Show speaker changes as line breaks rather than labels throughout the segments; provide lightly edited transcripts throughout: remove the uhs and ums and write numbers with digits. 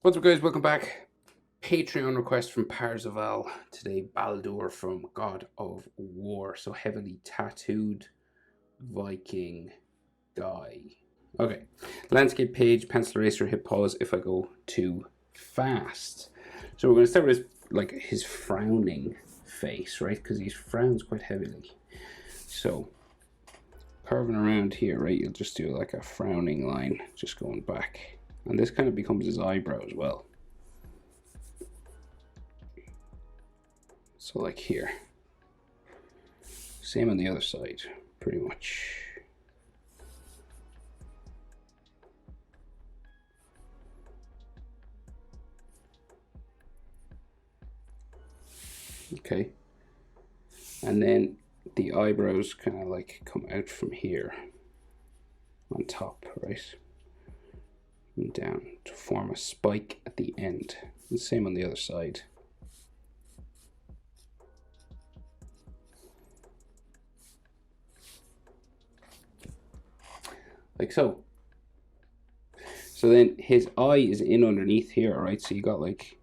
What's up, guys? Welcome back. Patreon request from Parzival. Today, Baldur from God of War. So heavily tattooed Viking guy. Okay. Landscape page, pencil eraser, hit pause if I go too fast. So we're going to start with like his frowning face, right? Because he frowns quite heavily. So carving around here, right? You'll just do like a frowning line, just going back. And this kind of becomes his eyebrow as well. So like here. Same on the other side, pretty much. Okay. And then the eyebrows kind of like come out from here on top, right? And down to form a spike at the end. And same on the other side. Like so. So then his eye is in underneath here, right? So you got like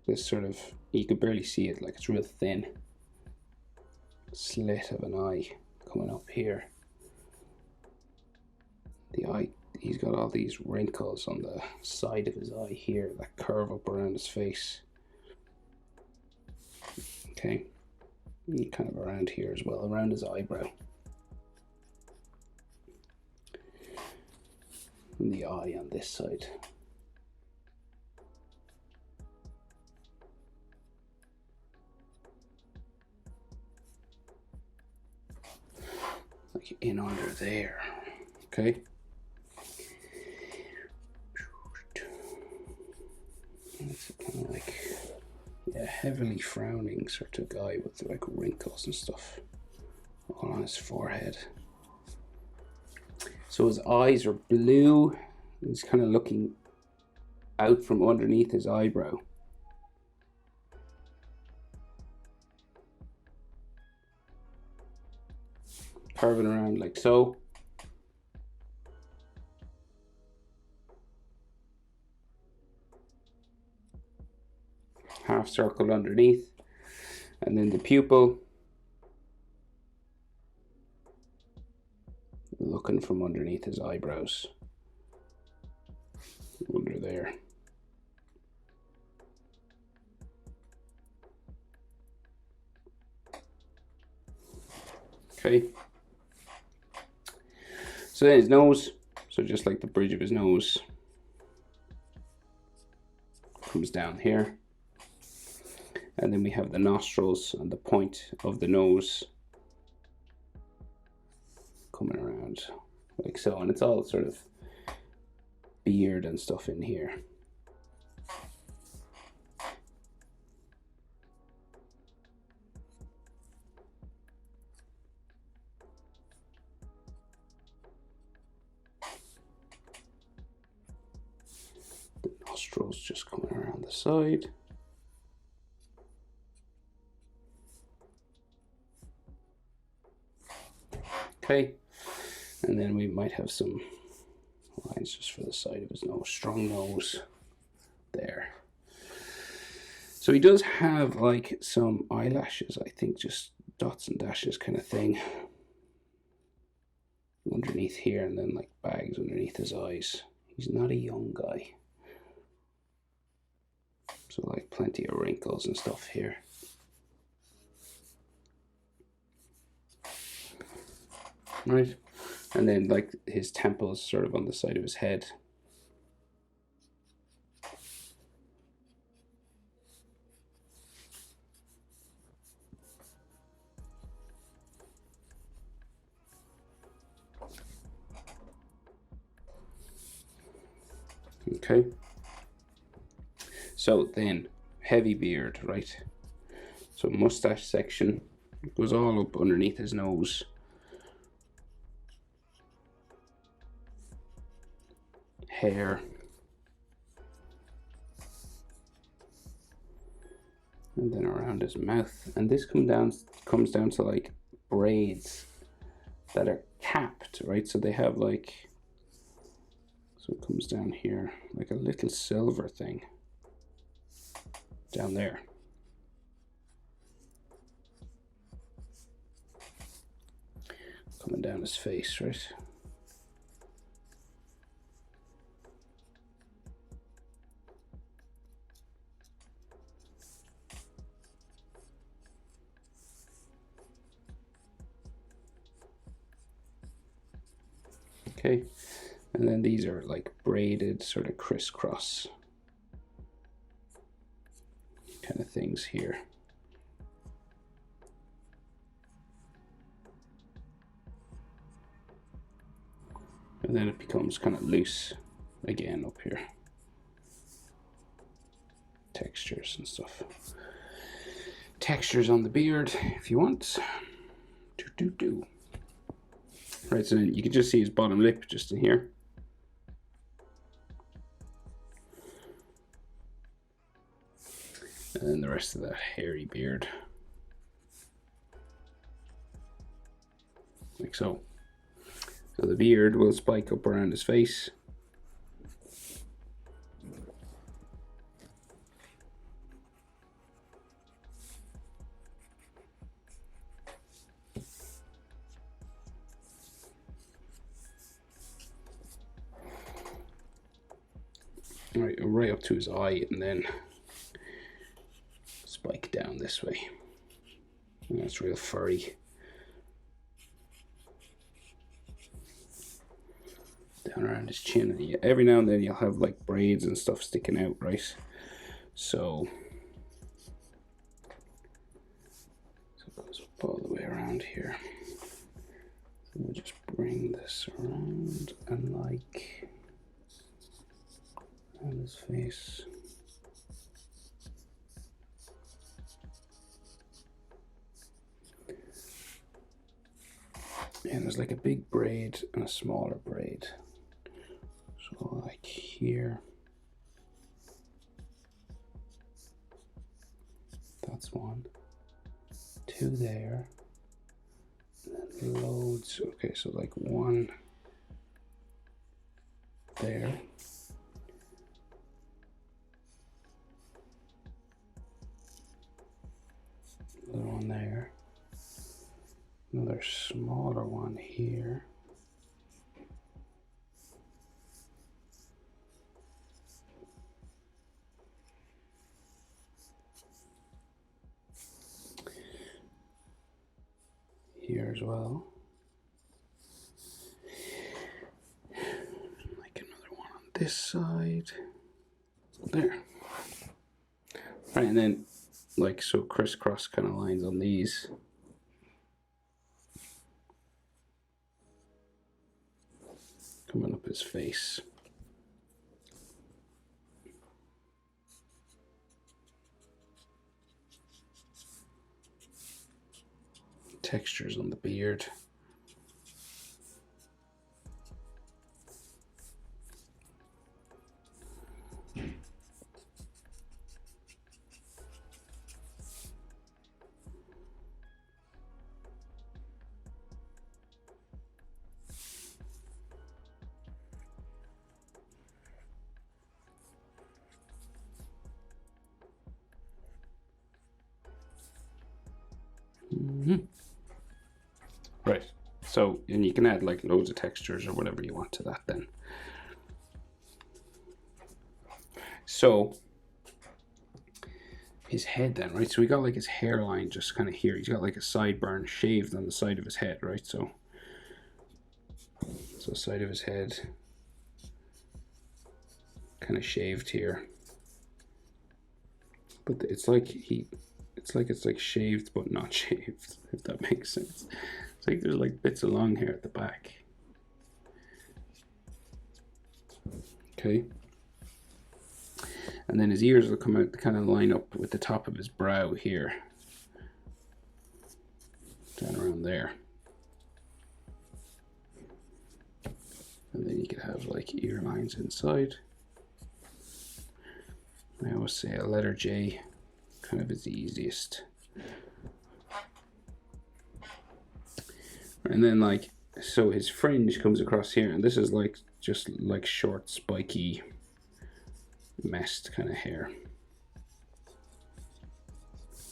this sort of, you can barely see it, like it's real thin slit of an eye coming up here. The eye, he's got all these wrinkles on the side of his eye here that curve up around his face. Okay, and kind of around here as well, around his eyebrow. And the eye on this side. Like in under there. Okay. It's kind of like, yeah, heavily frowning sort of guy with like wrinkles and stuff all on his forehead. So his eyes are blue. He's kind of looking out from underneath his eyebrow. Curving around like so. Half circle underneath. And then the pupil. Looking from underneath his eyebrows. Under there. Okay. So then his nose, so just like the bridge of his nose, comes down here. And then we have the nostrils and the point of the nose coming around like so. And it's all sort of beard and stuff in here. The nostrils just coming around the side. Okay, and then we might have some lines just for the side of his nose. Strong nose there. So he does have like some eyelashes, I think, just dots and dashes kind of thing underneath here, and then like bags underneath his eyes. He's not a young guy. So like plenty of wrinkles and stuff here. Right, and then like his temples sort of on the side of his head. Okay, so then heavy beard, right? So mustache section goes all up underneath his nose. Hair. And then around his mouth. And this comes down to like braids that are capped, right? So they have like So it comes down here like a little silver thing down there. Coming down his face, right? Okay, and then these are like braided sort of crisscross kind of things here. And then it becomes kind of loose again up here. Textures and stuff. Textures on the beard if you want. Right, so then you can just see his bottom lip just in here. And then the rest of that hairy beard. Like so. So the beard will spike up around his face. Right up to his eye, and then spike down this way. And that's real furry. Down around his chin, and every now and then you'll have like braids and stuff sticking out, right? So it goes up all the way around here. So we'll just bring this around and like around his face. And there's like a big braid and a smaller braid. So like here, that's one, two there, and then loads. Okay, so like one there, another one there, another smaller one here. Here as well. Like another one on this side. There. Right, and then like so crisscross kind of lines on these. Coming up his face. Textures on the beard. Right, so, and you can add like loads of textures or whatever you want to that then. So, his head then, right? So we got like his hairline just kind of here. He's got like a sideburn shaved on the side of his head, right? So side of his head kind of shaved here. But it's like it's like shaved but not shaved, if that makes sense. It's like there's like bits of long hair at the back. Okay. And then his ears will come out to kind of line up with the top of his brow here. Down around there. And then you could have like ear lines inside. I always say a letter J kind of is the easiest. And then like, so his fringe comes across here, and this is like just like short, spiky, messed kind of hair.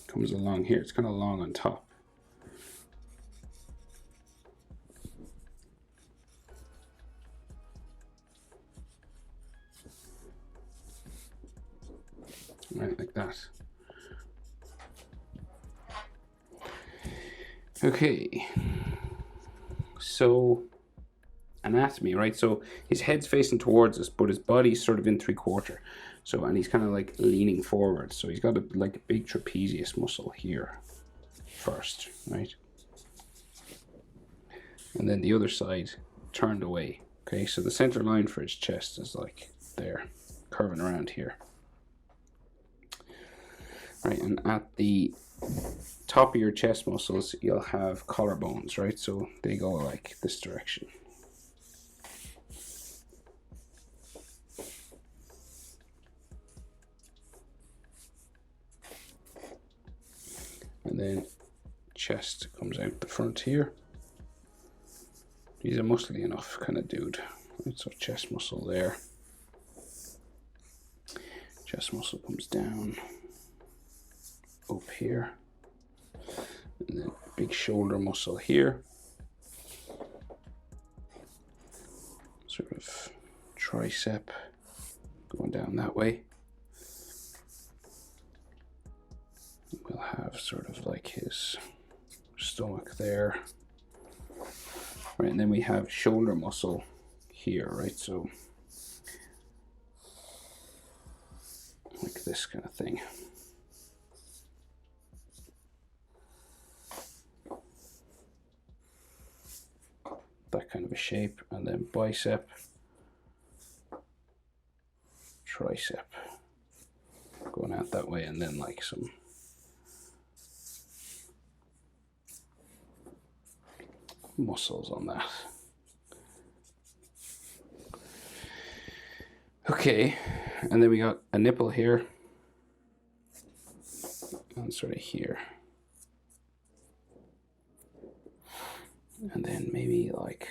Comes along here. It's kind of long on top. Right, like that. Okay. So, anatomy, right? So his head's facing towards us, but his body's sort of in 3/4. So, and he's kind of like leaning forward. So he's got like a big trapezius muscle here first, right? And then the other side turned away. Okay, so the center line for his chest is like there, curving around here. Right, and at the top of your chest muscles, you'll have collarbones, right? So they go like this direction. And then chest comes out the front here. He's a muscly enough kind of dude. Right, so chest muscle there. Chest muscle comes down up here. And then big shoulder muscle here. Sort of tricep going down that way. We'll have sort of like his stomach there. Right, and then we have shoulder muscle here, right? So like this kind of thing. That kind of a shape, and then bicep, tricep going out that way, and then like some muscles on that. Okay, and then we got a nipple here and sort of here, and then maybe like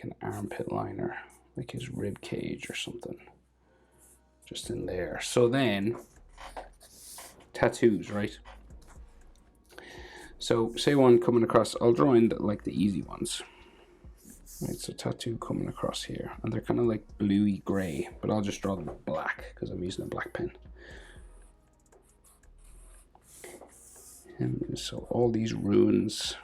an armpit liner, like his rib cage or something, just in there. So then tattoos, right? So say one coming across, I'll draw in like the easy ones. Right, so tattoo coming across here, and they're kind of like bluey gray, but I'll just draw them black because I'm using a black pen. And so all these runes.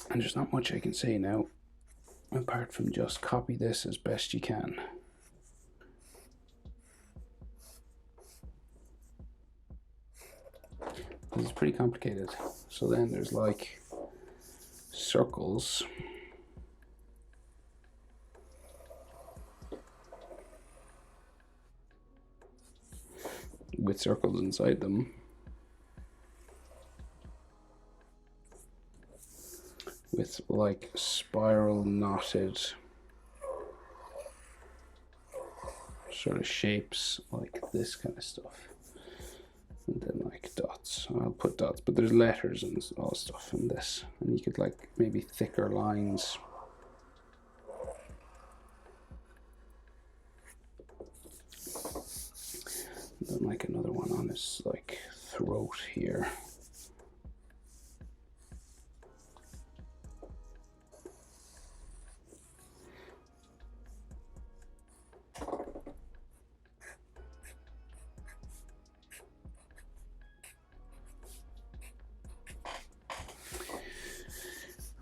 And there's not much I can say now, apart from just copy this as best you can. It's pretty complicated. So then there's like circles. With circles inside them. With like spiral knotted sort of shapes like this kind of stuff. And then like dots. I'll put dots, but there's letters and all stuff in this. And you could like maybe thicker lines. And then like another one on his like throat here.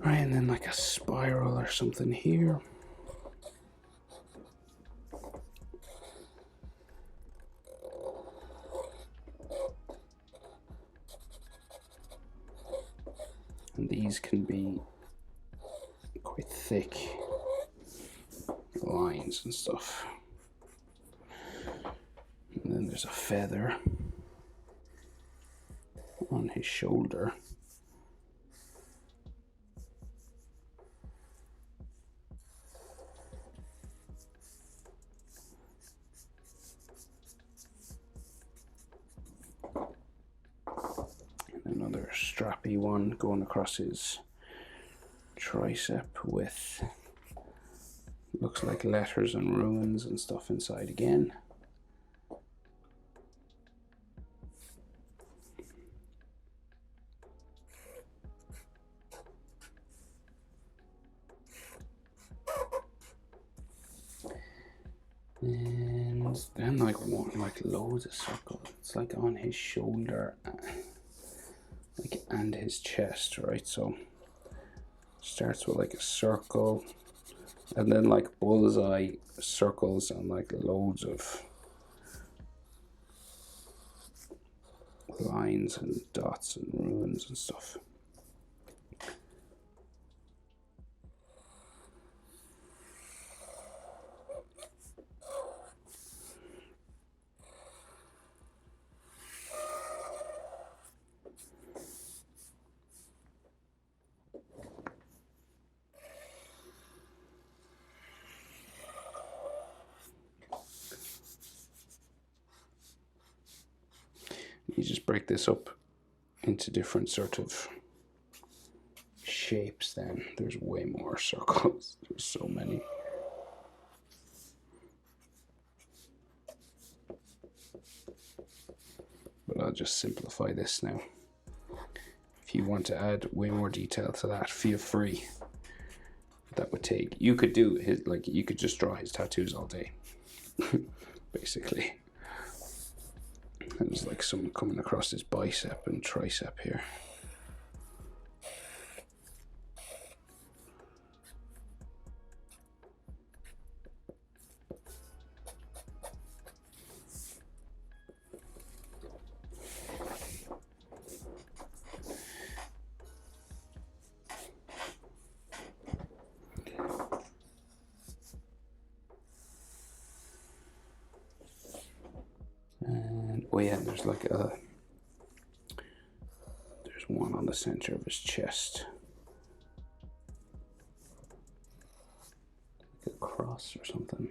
Right, and then like a spiral or something here. And these can be quite thick lines and stuff. And then there's a feather on his shoulder. strappy one going across his tricep with, looks like letters and runes and stuff inside again. And then like loads of circles. It's like on his shoulder, like, and his chest, right? So starts with like a circle, and then like bullseye circles and like loads of lines and dots and runes and stuff. You just break this up into different sort of shapes. Then there's way more circles. There's so many. But I'll just simplify this now. If you want to add way more detail to that, feel free. That would take, you could do his, like, you could just draw his tattoos all day, basically. There's like some coming across his bicep and tricep here. And oh yeah, there's like there's one on the center of his chest, like a cross or something.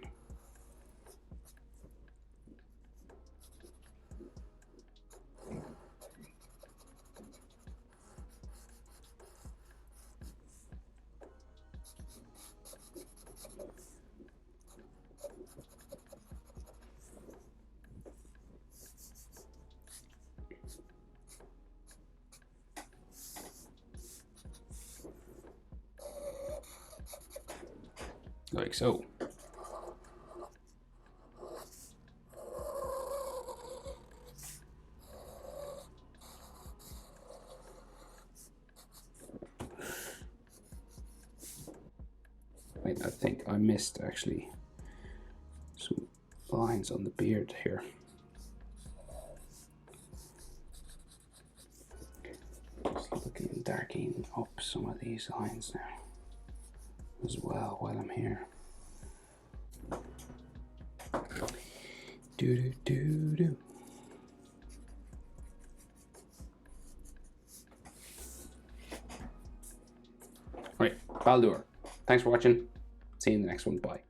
Like so. Wait, I think I missed actually some lines on the beard here. Just looking and darkening up some of these lines now as well while I'm here. Do do do do. Right, Baldur. Thanks for watching. See you in the next one. Bye.